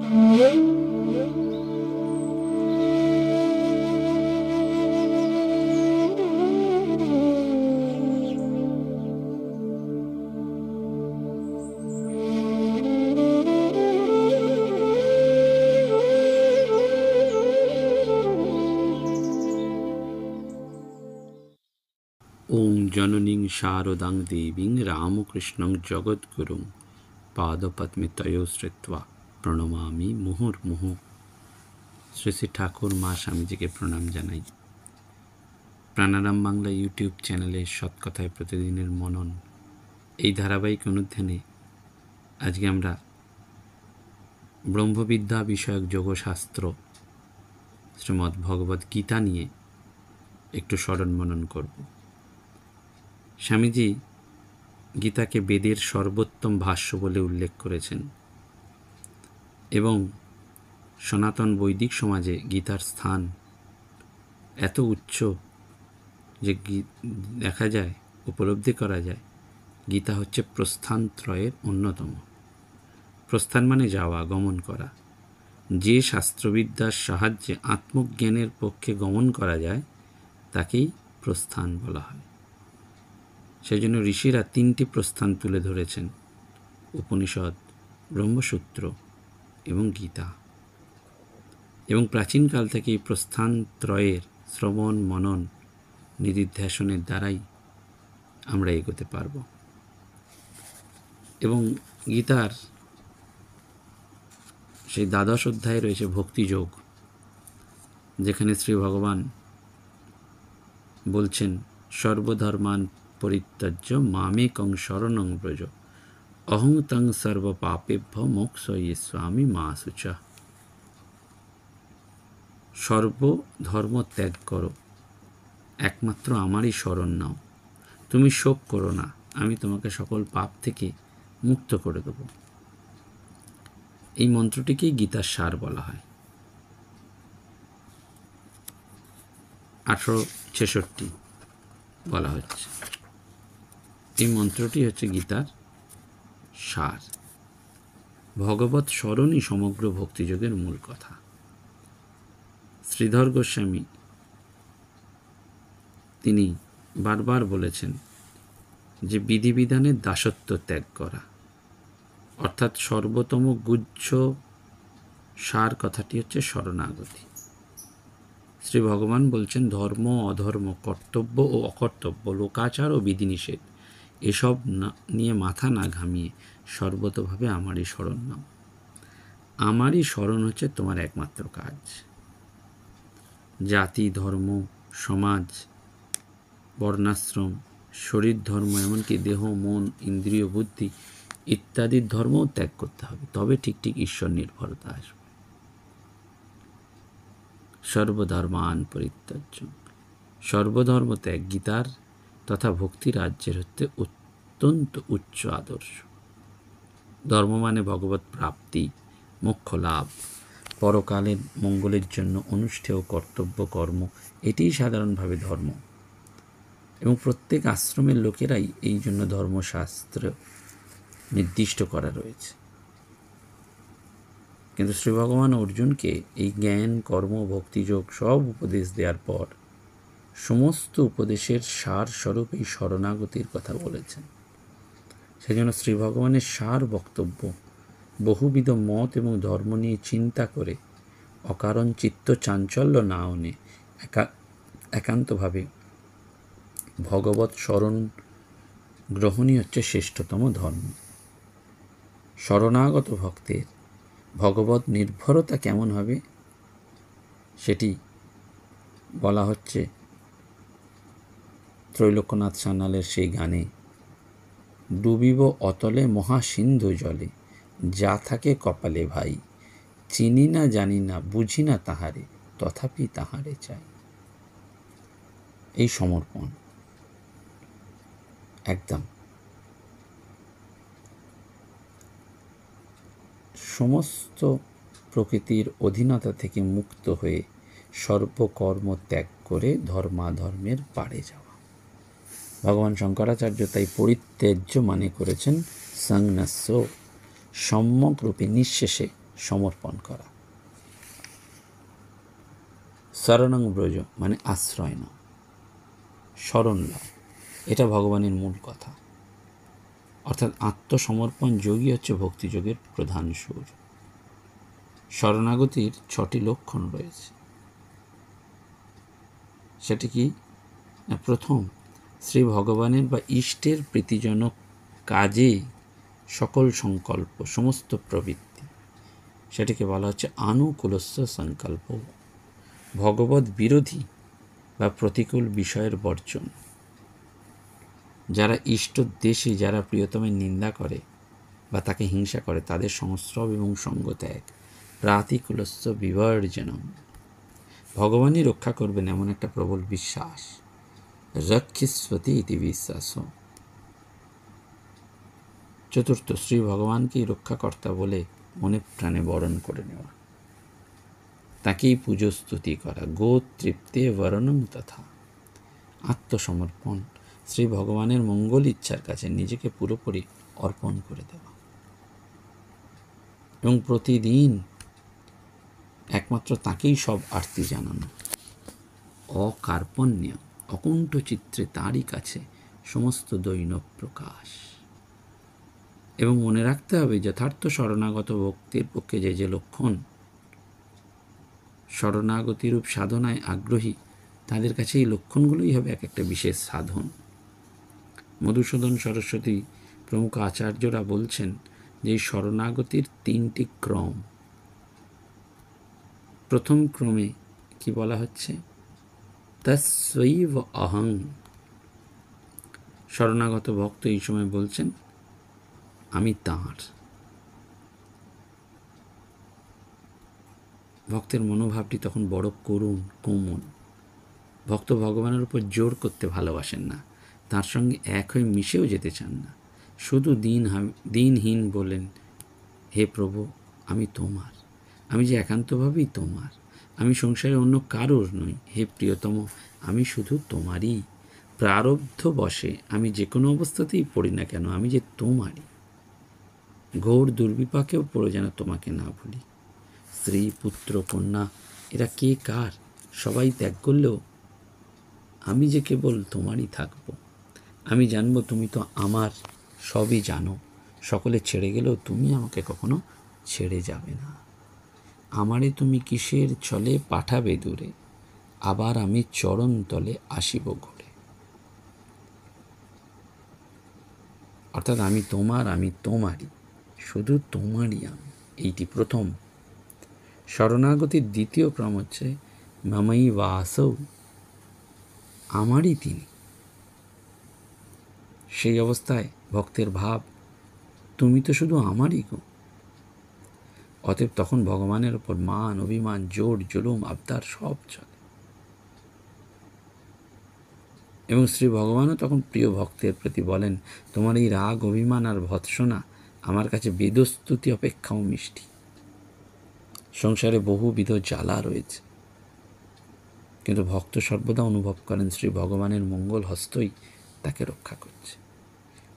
ওং জননীং শারদাং দেবীং রামকৃষ্ণং জগদ্গুরুং পাদপদ্মে তয়োশ্রিত্বা প্রণমামি মুহুর্মুহু। শ্রী শ্রী ঠাকুর মা স্বামীজিকে প্রণাম জানাই। প্রাণারাম বাংলা ইউটিউব চ্যানেলে সৎকথায় প্রতিদিনের মনন এই ধারাবাহিক অনুধ্যানে আজকে আমরা ব্রহ্মবিদ্যা বিষয়ক যোগশাস্ত্র শ্রীমদ্ ভগবদ্ গীতা নিয়ে একটু স্মরণ মনন করব। স্বামীজি গীতাকে বেদের সর্বোত্তম ভাষ্য বলে উল্লেখ করেছেন এবং সনাতন বৈদিক সমাজে গীতার স্থান এত উচ্চ যে দেখা যায়, উপলব্ধি করা যায়, গীতা হচ্ছে প্রস্থানত্রয়ের অন্যতম। প্রস্থান মানে যাওয়া, গমন করা। যে শাস্ত্রবিদ্যার সাহায্যে আত্মজ্ঞানের পক্ষে গমন করা যায় তাকেই প্রস্থান বলা হয়। সেই জন্য ঋষিরা তিনটি প্রস্থান তুলে ধরেছেন: উপনিষদ, ব্রহ্মসূত্র এবং গীতা। এবং প্রাচীনকাল থেকে এই প্রস্থান ত্রয়ের শ্রবণ মনন নিদিধ্যাসনের দ্বারাই আমরা এগোতে পারব। এবং গীতার সেই দ্বাদশ অধ্যায়ে রয়েছে ভক্তিযোগ, যেখানে শ্রী ভগবান বলছেন সর্বধর্মান পরিত্যাজ্য মামেকং শরণং ব্রজ অহং তং সর্বপাপেভ্য মোক্ষয়িষ্যামি মা শুচা। সর্বধর্ম ত্যাগ করো, একমাত্র আমারই শরণ নাও। তুমি শোক করো না, আমি তোমাকে সকল পাপ থেকে মুক্ত করে দেব। এই মন্ত্রটিকেই গীতার সার বলা হয়। 1866 বলা হচ্ছে। এই মন্ত্রটি হচ্ছে গীতার সার। ভগবৎ স্মরণই সমগ্র ভক্তিযোগের মূল কথা। শ্রীধর গোস্বামী তিনি বারবার বলেছেন যে বিধিবিধানের দাসত্ব ত্যাগ করা, অর্থাৎ সর্বোত্তম গুহ্য সার কথাটি হচ্ছে শরণাগতি। শ্রী ভগবান বলছেন ধর্ম অধর্ম, কর্তব্য ও অকর্তব্য, লোকাচার ও বিধিনিষেধ এসব নিয়ে মাথা না ঘামিয়ে সর্বতভাবে আমারই শরণ নাও। আমারই শরণ হচ্ছে তোমার একমাত্র কাজ। জাতি, ধর্ম, সমাজ, বর্ণাশ্রম, শরীর ধর্ম, এমনকি দেহ, মন, ইন্দ্রিয়, বুদ্ধি ইত্যাদির ধর্মও ত্যাগ করতে হবে, তবে ঠিক ঠিক ঈশ্বর নির্ভরতা আসবে। সর্বধর্মান পরিত্যাজ্য, সর্বধর্ম ত্যাগ গীতার তথা ভক্তি রাজ্যের হচ্ছে অত্যন্ত উচ্চ আদর্শ। ধর্ম মানে ভগবৎ প্রাপ্তি, মোক্ষ লাভ, পরকালের মঙ্গলের জন্য অনুষ্ঠেয় কর্তব্য কর্ম, এটিই সাধারণভাবে ধর্ম। এবং প্রত্যেক আশ্রমের লোকেরাই এই জন্য ধর্মশাস্ত্র নির্দিষ্ট করা রয়েছে। কিন্তু শ্রী ভগবান অর্জুনকে এই জ্ঞান, কর্ম, ভক্তিযোগ সব উপদেশ দেওয়ার পর সমস্ত উপদেশের সার স্বরূপ এই শরণাগতির কথা বলেছেন। সেজন্য শ্রী ভগবানের সার বক্তব্য বহুবিধ মত এবং ধর্ম নিয়ে চিন্তা করে অকারণ চিত্ত চাঞ্চল্য না আনে একান্তভাবে ভগবৎ শরণ গ্রহণই হচ্ছে শ্রেষ্ঠতম ধর্ম। শরণাগত ভক্তের ভগবৎ নির্ভরতা কেমন হবে সেটি বলা হচ্ছে ত্রৈলোক্যনাথ সান্যালের সেই গানে, ডুবিব অতলে মহাসিন্ধু জলে, যা থাকে কপালে ভাই, চিনি না জানি না বুঝি না তাহারে, তথাপি তাহারে চাই। এই সমর্পণ একদম সমস্ত প্রকৃতির অধীনতা থেকে মুক্ত হয়ে সর্বকর্ম ত্যাগ করে ধর্মাধর্মের পারে যাওয়া। ভগবান শঙ্করাচার্য তাই পরিত্যাজ্য মানে করেছেন সংন্যাস্য, সম্যক রূপে নিঃশেষে সমর্পণ করা। শরণং ব্রজ মানে আশ্রয় নাও, শরণ লাও, এটা ভগবানের মূল কথা। অর্থাৎ আত্মসমর্পণ যোগই হচ্ছে ভক্তিযোগের প্রধান সুর। শরণাগতির 6টি লক্ষণ রয়েছে। সেটি কি? না, প্রথম, শ্রী ভগবানের বা ইষ্টের প্রীতিজনক কাজে সকল সংকল্প, সমস্ত প্রবৃত্তি, সেটিকে বলা হচ্ছে আনুকূলস্য সংকল্প। ভগবত বিরোধী বা প্রতিকূল বিষয়ের বর্জন। যারা ইষ্টদ্বেষী, যারা প্রিয়তমের নিন্দা করে বা তাকে হিংসা করে, তাদের সংস্রব এবং সঙ্গ ত্যাগ। প্রাতিকূলস্য বিবর্জনম। ভগবানই রক্ষা করবেন এমন একটা প্রবল বিশ্বাস। রক্ষিস্বতি ইতি বিশ্বাস। চতুর্থ, শ্রী ভগবানকেই রক্ষাকর্তা বলে মনে প্রাণে বরণ করে নেওয়া, তাকেই পুজো স্তুতি করা। গোতৃপ্তে বরণং তথা। আত্মসমর্পণ, শ্রী ভগবানের মঙ্গল ইচ্ছার কাছে নিজেকে পুরোপুরি অর্পণ করে দেওয়া এবং প্রতিদিন একমাত্র তাকেই সব আরতি জানানো। অকার্পণ্য, অকুণ্ঠ চিত্রে তারই কাছে সমস্ত দৈন প্রকাশ। এবং মনে রাখতে হবে, যথার্থ শরণাগত ভক্তির পক্ষে যে যে লক্ষণ, শরণাগতিরূপ সাধনায় আগ্রহী তাদের কাছে এই লক্ষণগুলোই হবে এক একটা বিশেষ সাধন। মধুসূদন সরস্বতী প্রমুখ আচার্যরা বলছেন যে এই শরণাগতির 3টি ক্রম। প্রথম ক্রমে কি বলা হচ্ছে? তস্যৈব অহং। শরণাগত ভক্ত এই সময় বলছেন আমি তাঁর। ভক্তের মনোভাবটি তখন বড় করুণ, কোমল। ভক্ত ভগবানের উপর জোর করতে ভালোবাসেন না, তার সঙ্গে এক হয়ে মিশেও যেতে চান না। শুধু দিনহীন বলেন, হে প্রভু, আমি তোমার, আমি যে একান্তভাবেই তোমার, আমি সংসারে অন্য কারোর নই। হে প্রিয়তম, আমি শুধু তোমারই। প্রারব্ধ বশে আমি যে কোনো অবস্থাতেই পড়ি না কেন, আমি যে তোমারই। ঘোর দুর্বিপাকেও পড়ে যেন তোমাকে না ভুলি। স্ত্রী, পুত্র, কন্যা এরা কে কার, সবাই ত্যাগ করলেও আমি যে কেবল তোমারই থাকব। আমি জানবো তুমি তো আমার, সবই জানো। সকলে ছেড়ে গেলেও তুমি আমাকে কখনো ছেড়ে যাবে না। আমারে তুমি কিসের ছলে পাঠাবে দূরে, আবার আমি চরণ তলে আসিব ঘুরে। অর্থাৎ আমি তোমার, আমি তোমারই, শুধু তোমারই আমি। এইটি প্রথম। শরণাগতির দ্বিতীয় ক্রম হচ্ছে মামাই বাসৌ, আমারই তিনি। সেই অবস্থায় ভক্তের ভাব, তুমি তো শুধু আমারই গো। অতএব তখন ভগবানের ওপর মান, অভিমান, জোর, জুলুম, আবদার সব চলে। এবং শ্রী ভগবানও তখন প্রিয় ভক্তের প্রতি বলেন, তোমার এই রাগ, অভিমান আর ভৎসনা আমার কাছে বেদস্তুতি অপেক্ষাও মিষ্টি। সংসারে বহুবিধ জ্বালা রয়েছে, কিন্তু ভক্ত সর্বদা অনুভব করেন শ্রী ভগবানের মঙ্গল হস্তই তাকে রক্ষা করছে।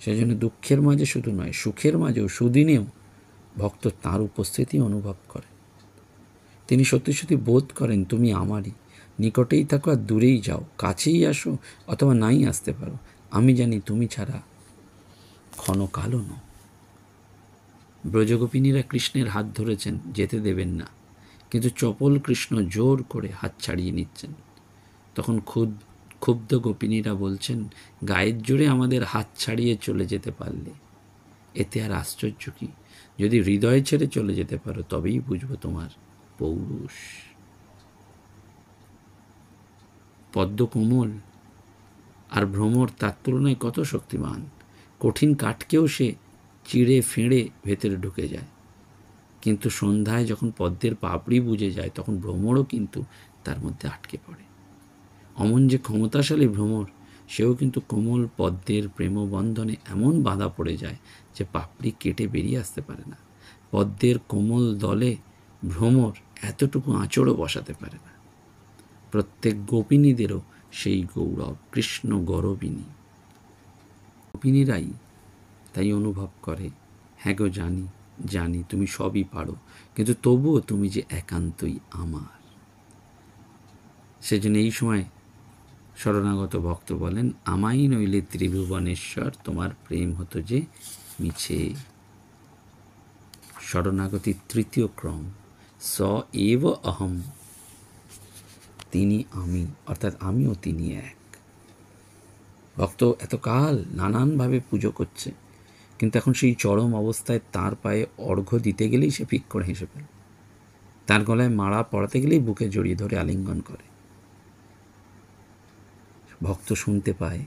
সেই জন্য দুঃখের মাঝে শুধু নয়, সুখের মাঝেও, সুদিনেও ভক্ত তাঁর উপস্থিতি অনুভব করেন। তিনি সত্যি সত্যি বোধ করেন তুমি আমারই। নিকটেই থাকো আর দূরেই যাও, কাছেই আসো অথবা নাই আসতে পারো, আমি জানি তুমি ছাড়া ক্ষণকালও নও। ব্রজগোপিনীরা কৃষ্ণের হাত ধরেছেন, যেতে দেবেন না, কিন্তু চপল কৃষ্ণ জোর করে হাত ছাড়িয়ে নিচ্ছেন। তখন ক্ষুব্ধ গোপিনীরা বলছেন, গায়ের জোরে আমাদের হাত ছাড়িয়ে চলে যেতে পারলে এতে আর আশ্চর্য কি? যদি হৃদয় ছেড়ে চলে যেতে পারো তবেই বুঝবো তোমার পৌরুষ। পদ্ম কোমল আর ভ্রমর তার তুলনায় কত শক্তিমান। কঠিন কাঠকেও সে চিড়ে ফেঁড়ে ভেতরে ঢুকে যায়, কিন্তু সন্ধ্যায় যখন পদ্মের পাপড়ি বুঝে যায় তখন ভ্রমরও কিন্তু তার মধ্যে আটকে পড়ে। অমন যে ক্ষমতাশালী ভ্রমর, সেও কিন্তু কোমল পদ্মের প্রেমবন্ধনে এমন বাঁধা পড়ে যায় যে পাপড়ি কেটে বেরিয়ে আসতে পারে না। পদ্মের কোমল দলে ভ্রমর এতটুকু আঁচড়ও বসাতে পারে না। প্রত্যেক গোপিনীদেরও সেই গৌরব, কৃষ্ণ গৌরবিনী। গোপিনীরাই তাই অনুভব করে, হ্যাঁ গো জানি জানি তুমি সবই পারো, কিন্তু তবুও তুমি যে একান্তই আমার। সেজন্য এই সময় শরণাগত ভক্ত বলেন, আমাই নইলে ত্রিভুবনেশ্বর, তোমার প্রেম হতো যে মিছে। শরণাগতির তৃতীয় ক্রম, স এব অহম, তিনি আমি, অর্থাৎ আমিও তিনি এক। ভক্ত এতকাল নানানভাবে পুজো করছে, কিন্তু এখন সেই চরম অবস্থায় তার পায়ে অর্ঘ্য দিতে গেলেই সে ফিক করে হেসে ফেলে, তার গলায় মালা পড়াতে গেলেই বুকে জড়িয়ে ধরে আলিঙ্গন করে। ভক্ত শুনতে পায়,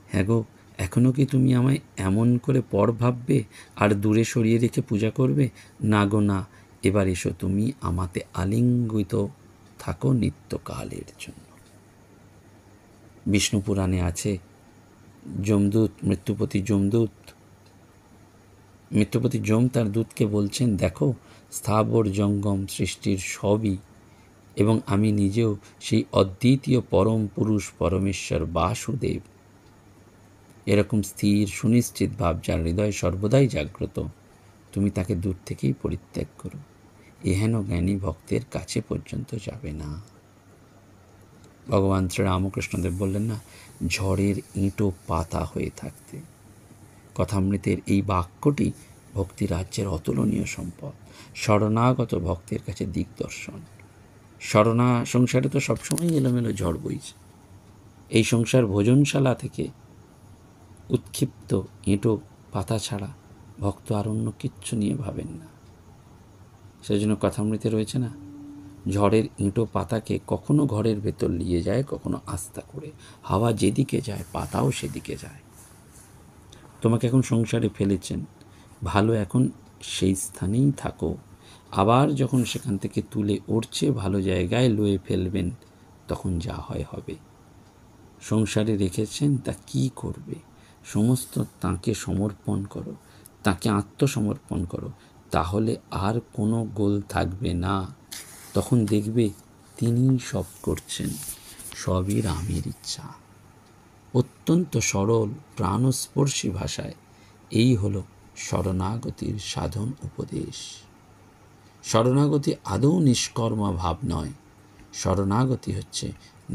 হ্যাঁ গো, এখনও কি তুমি আমায় এমন করে পর ভাববে আর দূরে সরিয়ে রেখে পূজা করবে? না গো না, এবার এসো তুমি আমাতে আলিঙ্গিত থাকো নিত্যকালের জন্য। বিষ্ণু পুরাণে আছে, যমদূত, মৃত্যুপতি যম তার দূতকে বলছেন, দেখো স্থাবর জঙ্গম সৃষ্টির সবই, এবং আমি নিজেও সেই অদ্বিতীয় পরম পুরুষ পরমেশ্বর বাসুদেব। এরকম স্থির সুনিশ্চিত ভাব যার হৃদয় সর্বদাই জাগ্রত, তুমি তাকে দূর থেকেই পরিত্যাগ করো, এহেন জ্ঞানী ভক্তের কাছে পর্যন্ত যাবে না। ভগবান শ্রীরামকৃষ্ণদেব বললেন না, ঝড়ের ইঁটো পাতা হয়ে থাকতে। কথামৃতের এই বাক্যটি ভক্তি রাজ্যের অতুলনীয় সম্পদ, শরণাগত ভক্তের কাছে দিগদর্শন। সংসারে তো সবসময় এলোমেলো ঝড় বইছে। এই সংসার ভোজনশালা থেকে উৎক্ষিপ্ত এঁটো পাতা ছাড়া ভক্ত আর অন্য কিচ্ছু নিয়ে ভাবেন না। সেজন্য কথামৃতে রয়েছে না, ঝড়ের ইঁটো পাতাকে কখনো ঘরের ভেতর নিয়ে যায়, কখনো আস্তা করে। হাওয়া যেদিকে যায় পাতাও সেদিকে যায়। তোমাকে এখন সংসারে ফেলেছেন, ভালো এখন সেই স্থানেই থাকো, আবার যখন সেখান থেকে তুলে উঠছে ভালো জায়গায় লয়ে ফেলবেন, তখন যা হয় হবে। সংসারে রেখেছেন তা কি করবে? সমস্ত তাঁকে সমর্পণ করো, তাঁকে আত্মসমর্পণ করো, তাহলে আর কোনো গোল থাকবে না। তখন দেখবে তিনিই সব করছেন, সবই রামের ইচ্ছা। অত্যন্ত সরল প্রাণস্পর্শী ভাষায় এই হলো শরণাগতির সাধন উপদেশ। শরণাগতি আদৌ নিষ্কর্ম ভাব নয়, শরণাগতি হচ্ছে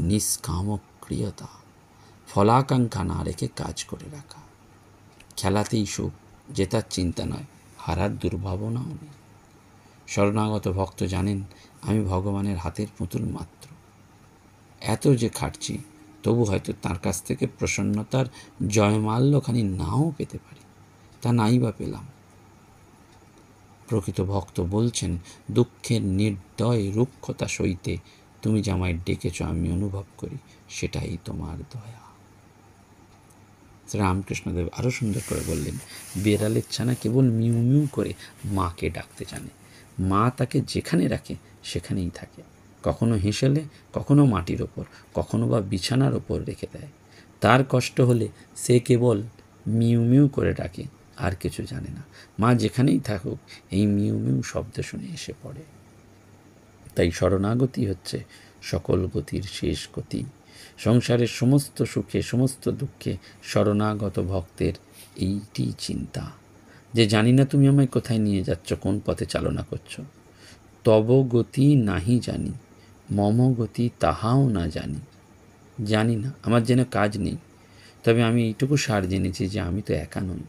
নিষ্কামক্রিয়তা, ফলাকাঙ্ক্ষা না রেখে কাজ করে রাখা। খেলাতেই সুখ, জেতার চিন্তা নয়, হারার দুর্ভাবনাও নেই। শরণাগত ভক্ত জানেন, আমি ভগবানের হাতের পুতুল মাত্র। এত যে খাটছি, তবু হয়তো তার কাছ থেকে প্রসন্নতার জয়মাল্যখানি নাও পেতে পারি, তা নাই বা পেলাম। প্রকৃত ভক্ত বলছেন, দুঃখের নির্দয় রুক্ষতা সইতে তুমি যে আমায় ডেকেছ আমি অনুভব করি, সেটাই তোমার দয়া। রামকৃষ্ণদেব আরও সুন্দর করে বললেন, বেড়ালের ছানা কেবল মিউ মিউ করে মাকে ডাকতে জানে, মা তাকে যেখানে রাখে সেখানেই থাকে। কখনো হেসেলে, কখনো মাটির ওপর, কখনো বা বিছানার ওপর রেখে দেয়। তার কষ্ট হলে সে কেবল মিউ মিউ করে ডাকে, আর কিছু জানে না। মা যেখানেই থাকুক এই মিউ মিউ শব্দ শুনে এসে পড়ে। তাই শরণাগতি হচ্ছে সকল গতির শেষ গতি। সংসারের সমস্ত সুখে সমস্ত দুঃখে শরণাগত ভক্তের এইটি চিন্তা, যে জানি না তুমি আমায় কোথায় নিয়ে যাচ্ছ, কোন পথে চালনা করছো। তব গতি নাহি জানি, মম গতি তাহাও না জানি। জানি না, আমার যেন কাজ নেই, তবে আমি এইটুকু সার জেনেছি যে আমি তো একা নই।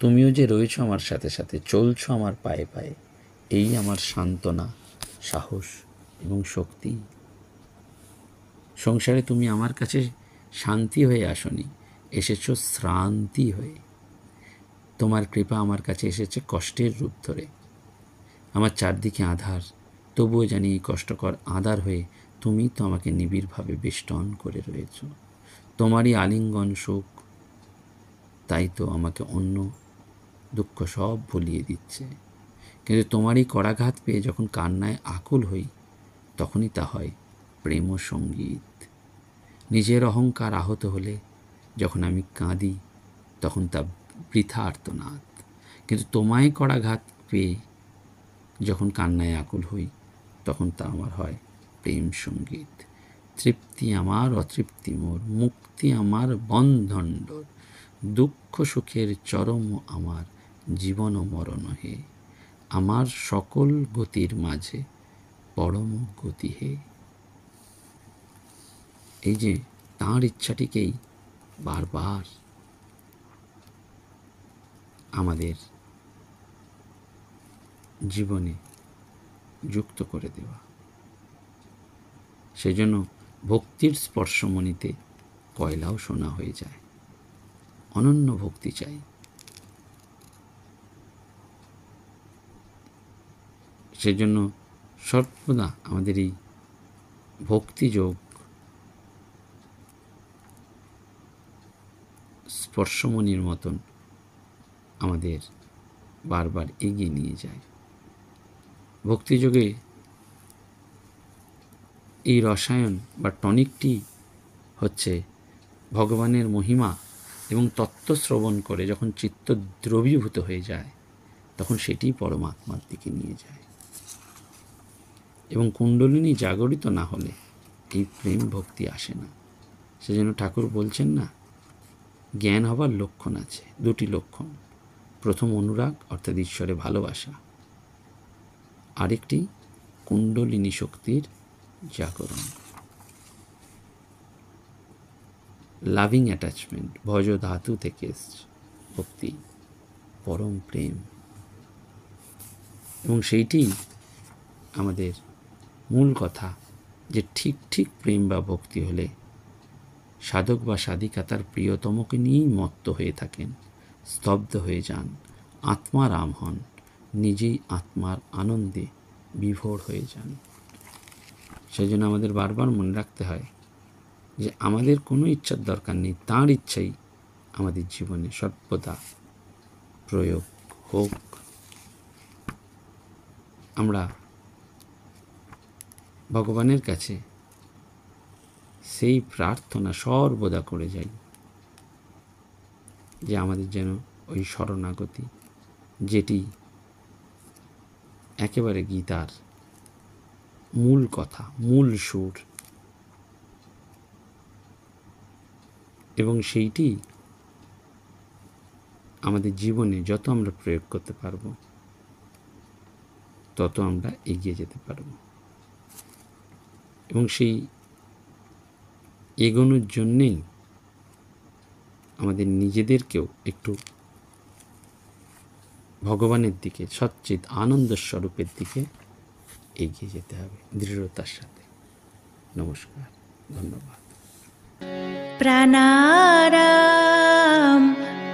তুমিও যে রয়েছো আমার সাথে সাথে, চলছো আমার পায়ে পায়ে, এই আমার সান্ত্বনা, সাহস এবং শক্তি। সংসারে তুমি আমার কাছে শান্তি হয়ে আসনি, এসেছো শ্রান্তি হয়ে। তোমার কৃপা আমার কাছে এসেছে কষ্টের রূপ ধরে। আমার চারদিকে আঁধার, তবুও জানি এই কষ্টকর আঁধার হয়ে তুমি তো আমাকে নিবিড়ভাবে বেষ্টন করে রয়েছ। তোমারই আলিঙ্গন সুখ, তাই তো আমাকে অন্য দুঃখ সব ভুলিয়ে দিচ্ছে। কিন্তু তোমারই করাঘাত পেয়ে যখন কান্নায় আকুল হই, তখনই তা হয় প্রেম সঙ্গীত। নিজের অহংকার আহত হলে যখন আমি কাঁদি, তখন তা বৃথা আর্তনাদ। কিন্তু তোমায় করাঘাত পেয়ে যখন কান্নায় আকুল হই, তখন তা আমার হয় প্রেম সঙ্গীত। তৃপ্তি আমার অতৃপ্তি মোর, মুক্তি আমার বন্ধন ডোর, দুঃখ সুখের চরম আমার, জীবন ও মরণ হে, আমার সকল গতির মাঝে পরম গতি হে। এই যে তাঁর ইচ্ছাটিকেই বারবার আমাদের জীবনে যুক্ত করে দেওয়া, সেজন্য ভক্তির স্পর্শমণিতে কয়লাও সোনা হয়ে যায়। অনন্য ভক্তি চাই। সেজন্য সর্বদা আমাদের এই ভক্তিযোগ স্পর্শমণির মতন আমাদের বারবার এগিয়ে নিয়ে যায়। ভক্তিযোগে এই রসায়ন বা টনিকটি হচ্ছে ভগবানের মহিমা এবং তত্ত্ব শ্রবণ করে যখন চিত্ত দ্রবীভূত হয়ে যায়, তখন সেটি পরমাত্মার দিকে নিয়ে যায়। এবং কুণ্ডলিনী জাগরিত না হলে এই প্রেম ভক্তি আসে না। সেজন্য ঠাকুর বলছেন না, জ্ঞান হবার লক্ষণ আছে, দুটি লক্ষণ। প্রথম অনুরাগ অর্থাৎ ঈশ্বরে ভালোবাসা, আরেকটি কুণ্ডলিনী শক্তির জাগরণ, লাভিং অ্যাটাচমেন্ট। ভজ ধাতু থেকে এসছে ভক্তি, পরম প্রেম। এবং সেইটি আমাদের মূল কথা, যে ঠিক ঠিক প্রেম বা ভক্তি হলে সাধক বা সাধিকা তার প্রিয়তমকে নিয়েই মত্ত হয়ে থাকেন, স্তব্ধ হয়ে যান, আত্মারাম হন, নিজেই আত্মার আনন্দে বিভোর হয়ে যান। সেই জন্য আমাদের বারবার মনে রাখতে হয় যে আমাদের কোনো ইচ্ছার দরকার নেই, তাঁর ইচ্ছাই আমাদের জীবনে সর্বদা প্রয়োগ হোক। আমরা ভগবানের কাছে সেই প্রার্থনা সর্বদা করে যাই যে আমাদের যেন ওই শরণাগতি, যেটি একেবারে গীতার মূল কথা, মূল সুর, এবং সেইটি আমাদের জীবনে যত আমরা প্রয়োগ করতে পারব, তত আমরা এগিয়ে যেতে পারব। এবং সেই এগোনোর জন্যেই আমাদের নিজেদেরকেও একটু ভগবানের দিকে, সচ্চিৎ আনন্দ স্বরূপের দিকে এগিয়ে যেতে হবে দৃঢ়তার সাথে। নমস্কার, ধন্যবাদ। প্রাণারাম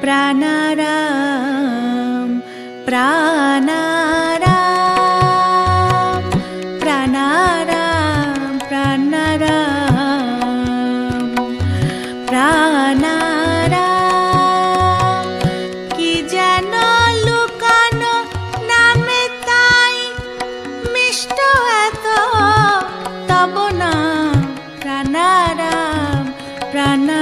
প্রাণারাম প্রাণারাম প্রাণারাম প্রাণারাম প্রাণারাম। কি যেন লুকানো নামে তাই মিষ্ট এত তব নাম প্রাণারাম প্রাণারাম।